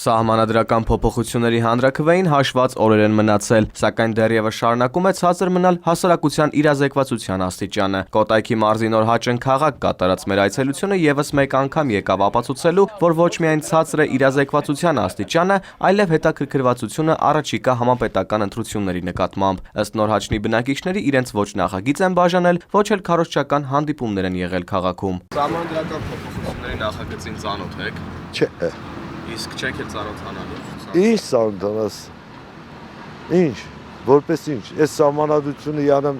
Սահմանադրական փոփոխությունների հանրաքվեին հաշված օրեր են մնացել, սակայն դեռևս շարունակում է ցածր մնալ հասարակության իրազեկվածության աստիճանը։ Կոտայքի մարզի նոր Հաճն քաղաք կատարած մեր այցելությունը եւս մեկ անգամ եկավ ապացուցելու, որ ոչ միայն ցածր է իրազեկվածության աստիճանը, այլև հետաքրքրվածությունը առաջիկա համապետական ընտրությունների նկատմամբ։ Ըստ Նոր Հաճնի բնակիչների իրենց ոչ նախագիծ են բաժանել, ոչ էլ քարոզչական հանդիպումներ են եղել քաղաքում։ Սահմանադրական փոփոխությունների նախագծին ծանոթ եք։ Չէ։ Իսկ չեք էլ ծանոթանալու։ Ինչ ծանոթանաս։ Ինչ, որպես ինչ, այս սահմանադրությունը յանամ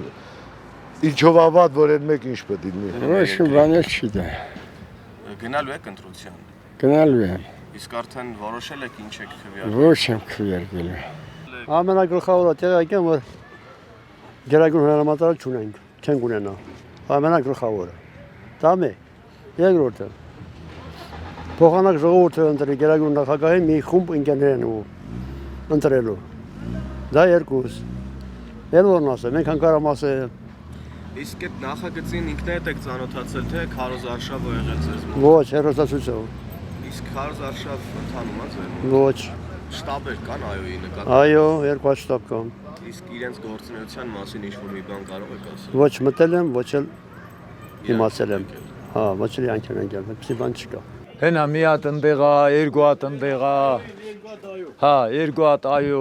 ինչով ավատ, որ այն մեկ ինչ պետք լինի։ Ոչ բաներ չի դա։ Գնալու եք ընտրության։ Գնալու եմ։ Իսկ արդեն որոշել եք ինչ եք քվեարկել։ Ոչ եմ քվեարկել։ Ամենագլխավորը տեղական որ գերագույն հրամանատարը չունենք, չենք ունենա։ Ամենագլխավորը։ Դա մե։ Երկրորդը։ Փոխանակ ժողովուրդը ընտրի գերագույն նախագահի մի խումբ ընկերներ են ու ընտրելու։ Դա երկուս։ Երրորդն ասեմ, մենք հանկարամ ասել։ Իսկ այդ նախագծին ինքներդ եք ծանոթացել, թե քարոզարշավը եղել ձեզ մոտ։ Ոչ, հերոսացույցով։ Իսկ քարոզարշավ ընթանում է ձեր։ Ոչ։ Շտաբեր կան այոյի նկատմամբ։ Այո, երկու շտաբ կան։ Իսկ իրենց գործունեության մասին ինչ-որ մի բան կարող եք ասել։ Ոչ մտել եմ, ոչ էլ իմացել եմ։ Հա, ոչ էլ անկեն եկել, այդպեսի բան չկա։ Հենա մի հատ ընդեղա, երկու հատ ընդեղա։ Հա, երկու հատ այո։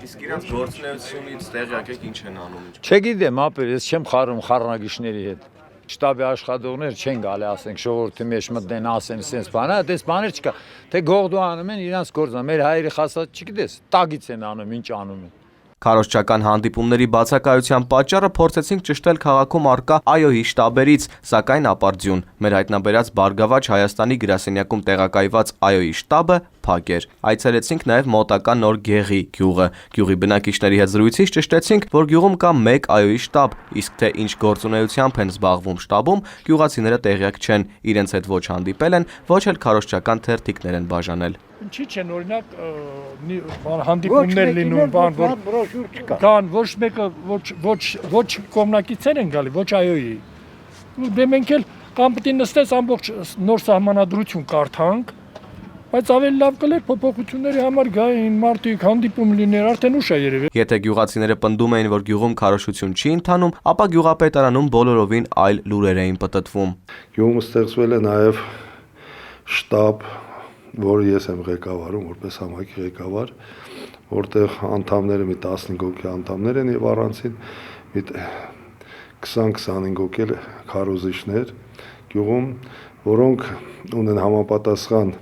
Իսկ իրենց գործունեությունից տեղյակ եք ինչ են անում։ Չգիտեմ, ապեր, ես չեմ խառնում խառնագիշների հետ։ Շտաբի աշխատողներ չեն գալի, ասենք, ժողովրդի մեջ մտնեն, ասեն, sense բան, այդպես բաներ չկա։ Թե գողդու անում են, իրանց գործն է։ Մեր հայերի խասած չգիտես, տագից են անում, ինչ անում են։ Քարոզչական հանդիպումների բացակայության պատճառը փորձեցինք ճշտել քաղաքում առկա այոյի շտաբերից, սակայն ապարդյուն։ Մեր հայտնաբերած Բարգավաճ Հայաստանի գրասենյակում տեղակայված այոյի շտաբը փակ էր։ Այցելեցինք նաև մոտակա Նոր Գեղի գյուղը։ Գյուղի բնակիչների հետ զրույցից ճշտեցինք, որ գյուղում կա մեկ այոյի շտաբ, իսկ թե ինչ գործունեությամբ են զբաղվում շտաբում, գյուղացիները տեղյակ չեն, իրենց հետ ոչ հանդիպել են, ոչ էլ քարոզչական թերթիկներ են բաժանել։ Ինչի՞ չեն օրինակ հանդիպումներ լինում, բան որ բրոշյուր չկա։ Կան ոչ մեկը ոչ կողմնակիցներ են գալի, ոչ այոյի։ Դե մենք էլ կամ պետք է նստես ամբողջ նոր սահմանադրություն կարդանք, բայց ավելի լավ կլեր փոփոխությունների համար գային մարդիկ հանդիպում լիներ, արդեն ուշ է երևի։ Եթե գյուղացիները պնդում էին, որ գյուղում քարոզություն չի ընթանում, ապա գյուղապետարանում բոլորովին այլ լուրեր էին պտտվում։ Գյուղում ստեղծվել է նաև շտաբ, որը ես եմ ղեկավարում, որպես համայնքի ղեկավար, որտեղ անդամները մի 15 հոգի անդամներ են եւ առանցին մի 20-25 հոգի քարոզիչներ գյուղում, որոնք ունեն համապատասխան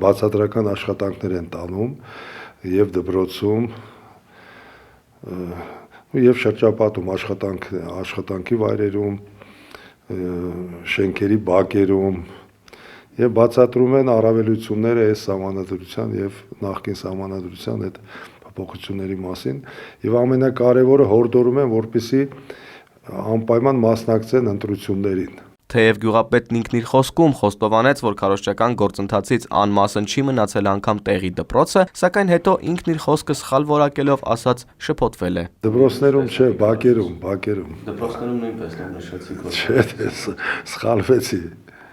բացատրական աշխատանքներ են տանում եւ դպրոցում եւ շրջապատում աշխատանքի վայրերում, շենքերի բակերում եւ բացատրում են առավելությունները այս սահմանադրության եւ նախկին սահմանադրության հետ փոփոխությունների մասին եւ ամենակարևորը հորդորում են, որպեսզի անպայման մասնակցեն ընտրություններին։ Թեև գյուղապետն ինքն իր խոսքում խոստովանեց, որ քարոզչական գործընթացից անմասն չի մնացել անգամ տեղի դպրոցը, սակայն հետո ինքն իր խոսքը սխալ որակելով ասած շփոթվել է։ Դպրոցներում չէ, բակերում։ Դպրոցներում նույնպես նշեցիք, որ չէ, սխալվեցի։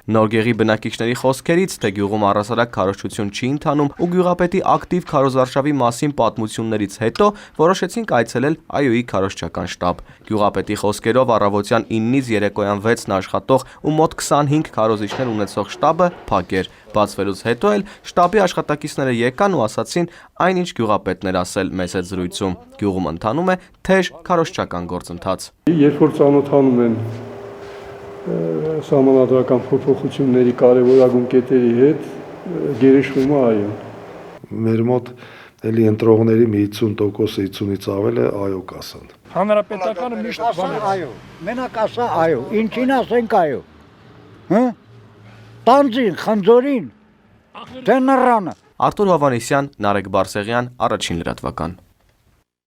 Նոր Գեղի բնակիչների խոսքերից, թե գյուղում առհասարակ քարոզչություն չի ընթանում ու գյուղապետի ակտիվ քարոզարշավի մասին պատմություններից հետո որոշեցինք այցելել այոյի քարոզչական շտաբ։ Գյուղապետի խոսքերով առավոտյան 9-ից երեկոյան 6-ն աշխատող ու մոտ 25 քարոզիչներ ունեցող շտաբը փակ էր։ Բացվելուց հետո էլ շտաբի աշխատակիցները եկան ու ասացին այնինչ գյուղապետն էր ասել մեզ հետ զրույցում։ Գյուղում ընթանում է թեժ քարոզչական գործընթաց։ Երբ որ ծանոթանում են սահմանադրական փոփոխությունների կարևորագույն կետերի հետ գերեշվում է այո։ Մեր մոտ էլի ընտրողների մի 50%-ը 50-ից ավել է այո կասան։ Հանրապետականը միշտ բան է։ Այո, մենակ ասա այո, ինչին ասենք այո։ Հա? Տանձին, խնձորին, թե նռանը։ Արթուր Հովհաննիսյան, Նարեկ Բարսեղյան, Առաջին լրատվական։